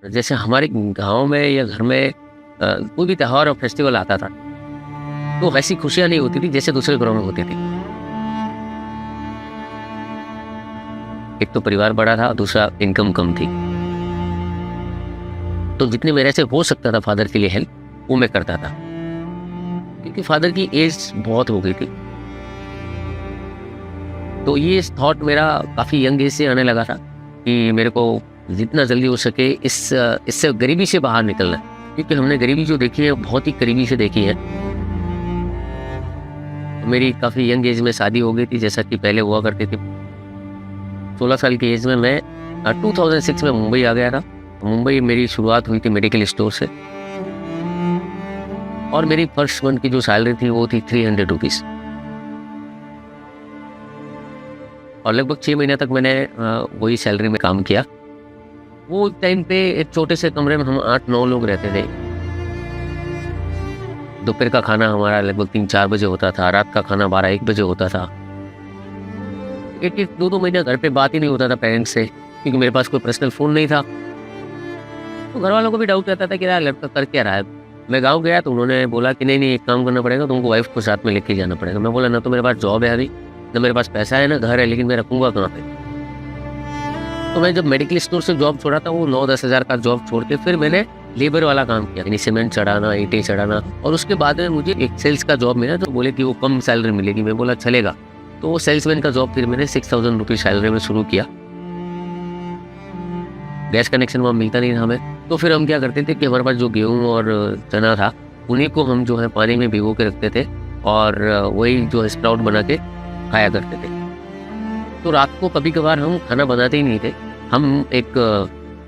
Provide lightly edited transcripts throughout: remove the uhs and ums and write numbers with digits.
जैसे हमारे गाँव में या घर में कोई भी त्योहार और फेस्टिवल आता था, तो वैसी खुशियाँ नहीं होती थी जैसे दूसरे घरों में होती थी। एक तो परिवार बड़ा था, दूसरा इनकम कम थी। तो जितनी मेरे से हो सकता था फादर के लिए हेल्प, वो मैं करता था। क्योंकि फादर की एज बहुत हो गई थी। तो ये थॉट मेरा काफ़ी यंग एज से आने लगा था कि मेरे को जितना जल्दी हो सके इससे गरीबी से बाहर निकलना है। क्योंकि हमने गरीबी जो देखी है बहुत ही करीबी से देखी है। तो मेरी काफ़ी यंग एज में शादी हो गई थी, जैसा कि पहले हुआ करती थी। 16 साल की एज में मैं 2006 में मुंबई आ गया था। मुंबई मेरी शुरुआत हुई थी मेडिकल स्टोर से, और मेरी फर्स्ट मंथ की जो सैलरी थी वो थी 300 रुपीज़। और लगभग 6 महीने तक मैंने वही सैलरी में काम किया। वो टाइम पे एक छोटे से कमरे में हम 8-9 लोग रहते थे। दोपहर का खाना हमारा लगभग 3-4 बजे होता था, रात का खाना 12-1 बजे होता था। 1-2 महीने घर पे बात ही नहीं होता था पेरेंट्स से, क्योंकि मेरे पास कोई पर्सनल फ़ोन नहीं था। तो घर वालों को भी डाउट रहता था कि यार लड़का कर क्या रहा है। मैं गाँव गया तो उन्होंने बोला कि नहीं एक काम करना पड़ेगा, तुमको वाइफ को साथ में लेके जाना पड़ेगा। मैं बोला ना तो मेरे पास जॉब है अभी, ना मेरे पास पैसा है, ना घर है, लेकिन मैं रखूँगा कहाँ पे। तो मैं जब मेडिकल स्टोर से जॉब छोड़ा था, वो 9-10 हज़ार का जॉब छोड़ के फिर मैंने लेबर वाला काम किया, यानी सीमेंट चढ़ाना, ईंटें चढ़ाना। और उसके बाद में मुझे एक सेल्स का जॉब मिला, तो बोले कि वो कम सैलरी मिलेगी। मैं बोला चलेगा। तो वो सेल्समैन का जॉब फिर मैंने 6000 रुपीज़ सैलरी में शुरू किया। गैस कनेक्शन वहाँ मिलता नहीं था हमें, तो फिर हम क्या करते थे कि हमारे पास जो गेहूँ और चना था, उन्हीं को हम जो है पानी में भिगो के रखते थे, और वही जो है स्प्राउट बना के खाया करते थे। तो रात को कभी कभार हम खाना बनाते ही नहीं थे, हम एक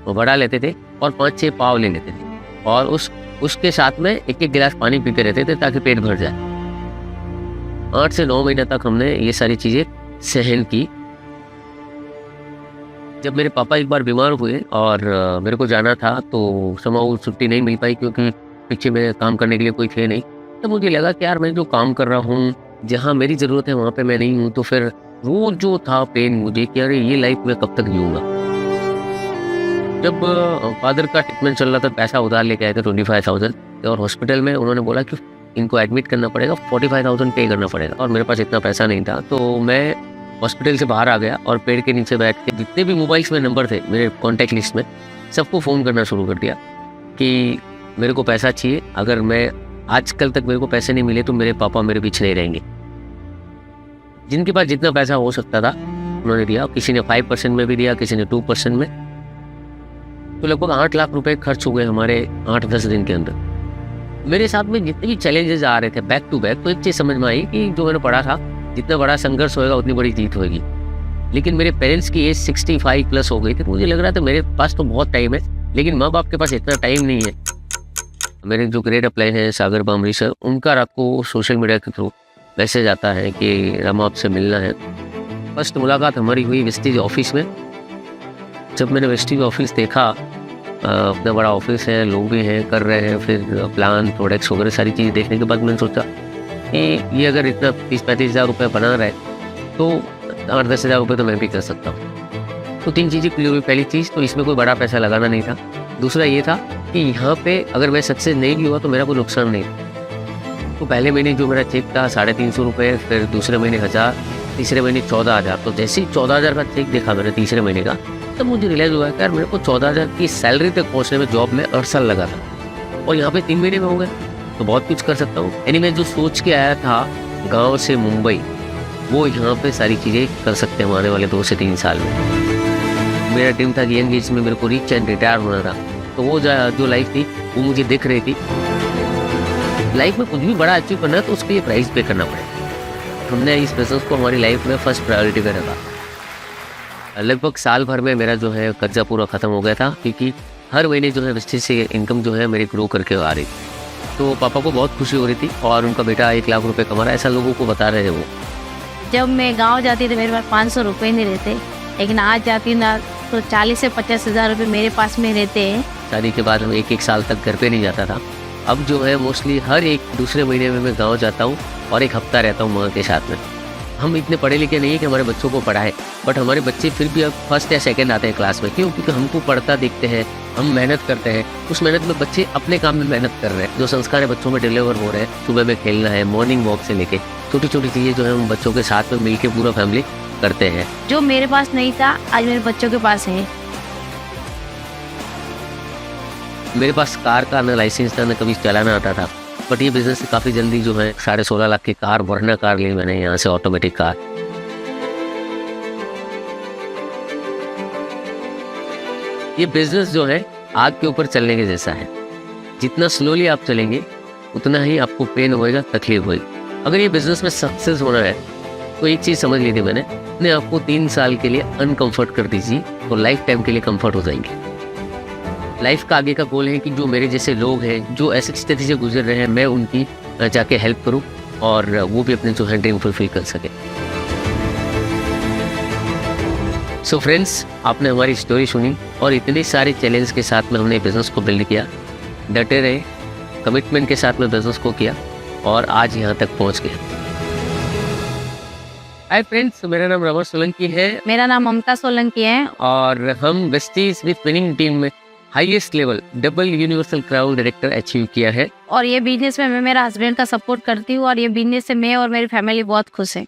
वड़ा लेते थे और 5-6 पाव ले लेते थे, और उसके साथ में 1-1 गिलास पानी पीते रहते थे ताकि पेट भर जाए। 8 से 9 महीने तक हमने ये सारी चीज़ें सहन की। जब मेरे पापा एक बार बीमार हुए और मेरे को जाना था, तो समाउ छुट्टी नहीं मिल पाई, क्योंकि पीछे में काम करने के लिए कोई थे नहीं। तो मुझे लगा कि यार मैं जो काम कर रहा हूँ, जहाँ मेरी ज़रूरत है वहाँ पे मैं नहीं हूँ, तो फिर वो जो था पेन मुझे कि अरे ये लाइफ में कब तक जीऊँगा। जब फादर का ट्रीटमेंट चल रहा था, पैसा उधार लेके आए थे 25,000, और हॉस्पिटल में उन्होंने बोला कि इनको एडमिट करना पड़ेगा, 45,000 पे करना पड़ेगा, और मेरे पास इतना पैसा नहीं था। तो मैं हॉस्पिटल से बाहर आ गया और पेड़ के नीचे बैठ के जितने भी मोबाइल्स में नंबर थे मेरे कॉन्टैक्ट लिस्ट में, सबको फ़ोन करना शुरू कर दिया कि मेरे को पैसा चाहिए। अगर मैं आजकल तक मेरे को पैसे नहीं मिले तो मेरे पापा मेरे पीछे नहीं रहेंगे। जिनके पास जितना पैसा हो सकता था उन्होंने दिया। किसी ने 5% में भी दिया, किसी ने 2% में। तो लगभग 8 लाख रुपए खर्च हो गए हमारे 8-10 दिन के अंदर। मेरे साथ में जितने भी चैलेंजेस आ रहे थे बैक टू बैक, तो एक चीज़ समझ में आई कि जो मैंने पढ़ा था, जितना बड़ा संघर्ष होएगा उतनी बड़ी जीत होगी। लेकिन मेरे पेरेंट्स की एज 65 प्लस हो गई थी। मुझे लग रहा था मेरे पास तो बहुत टाइम है, लेकिन माँ बाप के पास इतना टाइम नहीं है। मेरे जो ग्रेड अप्लाई है सागर बामरी सर, उनका रात को सोशल मीडिया के थ्रू मैसेज आता है कि राम आपसे मिलना है। फर्स्ट मुलाकात हमारी हुई वेस्टीज ऑफिस में। जब मैंने वेस्टीज ऑफिस देखा, इतना बड़ा ऑफिस है, लोग भी हैं, कर रहे हैं, फिर प्लान प्रोडक्ट्स वगैरह सारी चीज़ें देखने के बाद मैंने सोचा कि ये अगर इतना 30-35 हज़ार रुपये बना रहा है तो 8-10 हज़ार रुपये तो मैं भी कर सकता हूँ। तो 3 चीज़ें क्लियर हुई। पहली चीज़ तो इसमें कोई बड़ा पैसा लगाना नहीं था। दूसरा ये था कि यहाँ पे अगर मैं सक्सेस नहीं भी हुआ तो मेरा कोई नुकसान नहीं था। तो पहले महीने जो मेरा चेक था 350 रुपये, फिर दूसरे महीने 1000, तीसरे महीने 14,000। तो जैसे ही 14,000 का चेक देखा मैंने तीसरे महीने का, तब मुझे रियलाइज़ हुआ कि यार मेरे को 14,000 की सैलरी तक पहुँचने में जॉब में 8 साल लगा था, और यहाँ पे 3 महीने में हो गए, तो बहुत कुछ कर सकता हूँ। यानी मैं जो सोच के आया था गाँव से मुंबई, वो यहाँ पे सारी चीज़ें कर सकते हैं आने वाले 2 से 3 साल में। मेरा ड्रीम था कि यंग एज में मेरे को रिच एंड रिटायर होना था। तो वो जो लाइफ थी वो मुझे दिख रही थी। लाइफ में कुछ भी बड़ा अचीव करना है तो उसके लिए प्राइस पे करना पड़ेगा। हमने इस बिजनेस को हमारी लाइफ में फर्स्ट प्रायोरिटी पे रखा। लगभग साल भर में मेरा जो है कर्जा पूरा ख़त्म हो गया था, क्योंकि हर महीने जो है वेस्टेज से इनकम जो है मेरी ग्रो करके आ रही थी। तो पापा को बहुत खुशी हो रही थी, और उनका बेटा 1 लाख रुपए कमा रहा है, ऐसा लोगों को बता रहे थे वो। जब मैं गांव जाती थी मेरे पास 500 रुपये नहीं रहते, लेकिन आज जाती ना तो 40 से 50 हज़ार रुपये मेरे पास में रहते हैं। शादी के बाद हम 1-1 साल तक घर पे नहीं जाता था। अब जो है मोस्टली हर एक दूसरे महीने में मैं गाँव जाता हूँ और 1 हफ्ता रहता हूँ माँ के साथ में। हम इतने पढ़े लिखे नहीं है कि हमारे बच्चों को पढ़ाए, बट हमारे बच्चे फिर भी अब फर्स्ट या सेकंड आते हैं क्लास में। क्यों? क्योंकि हमको पढ़ता देखते हैं, हम मेहनत करते हैं, उस मेहनत में बच्चे अपने काम में मेहनत कर रहे हैं। जो संस्कार है बच्चों में डिलीवर हो रहे हैं, सुबह में खेलना है, मॉर्निंग वॉक से लेके छोटी छोटी चीज़ें जो है हम बच्चों के साथ में मिलकर पूरा फैमिली करते हैं। जो मेरे पास नहीं था आज मेरे बच्चों के पास है। मेरे पास कार का ना लाइसेंस था, ना कभी चलाना आता था, बट ये बिजनेस काफ़ी जल्दी जो है 16.5 लाख की कार, वरना कार ली मैंने यहाँ से, ऑटोमेटिक कार। ये बिजनेस जो है आग के ऊपर चलने के जैसा है। जितना स्लोली आप चलेंगे उतना ही आपको पेन होएगा, तकलीफ होएगी। अगर ये बिजनेस में सक्सेस होना है तो एक चीज़ समझ ली थी मैंने, अपने आपको 3 साल के लिए अनकंफर्ट कर दीजिए तो लाइफ टाइम के लिए कंफर्ट हो जाएंगे। लाइफ का आगे का गोल है कि जो मेरे जैसे लोग हैं, जो ऐसी स्थिति से गुजर रहे हैं, मैं उनकी जाके हेल्प करूं और वो भी अपने जो है ड्रीम फुलफिल कर सके। सो फ्रेंड्स, आपने हमारी स्टोरी सुनी और इतने सारे चैलेंज के साथ में हमने बिजनेस को बिल्ड किया, डटे रहे, कमिटमेंट के साथ में बिजनेस को किया और आज यहाँ तक पहुँच गए। हाय फ्रेंड्स, मेरा नाम रमन सोलंकी है। मेरा नाम ममता सोलंकी है और हम वेस्टीज विद विनिंग टीम में highest level double universal crown director achieve किया है। और ये बिजनेस में मैं मेरा हस्बैंड का सपोर्ट करती हूँ और ये बिजनेस से मैं और मेरी फैमिली बहुत खुश है।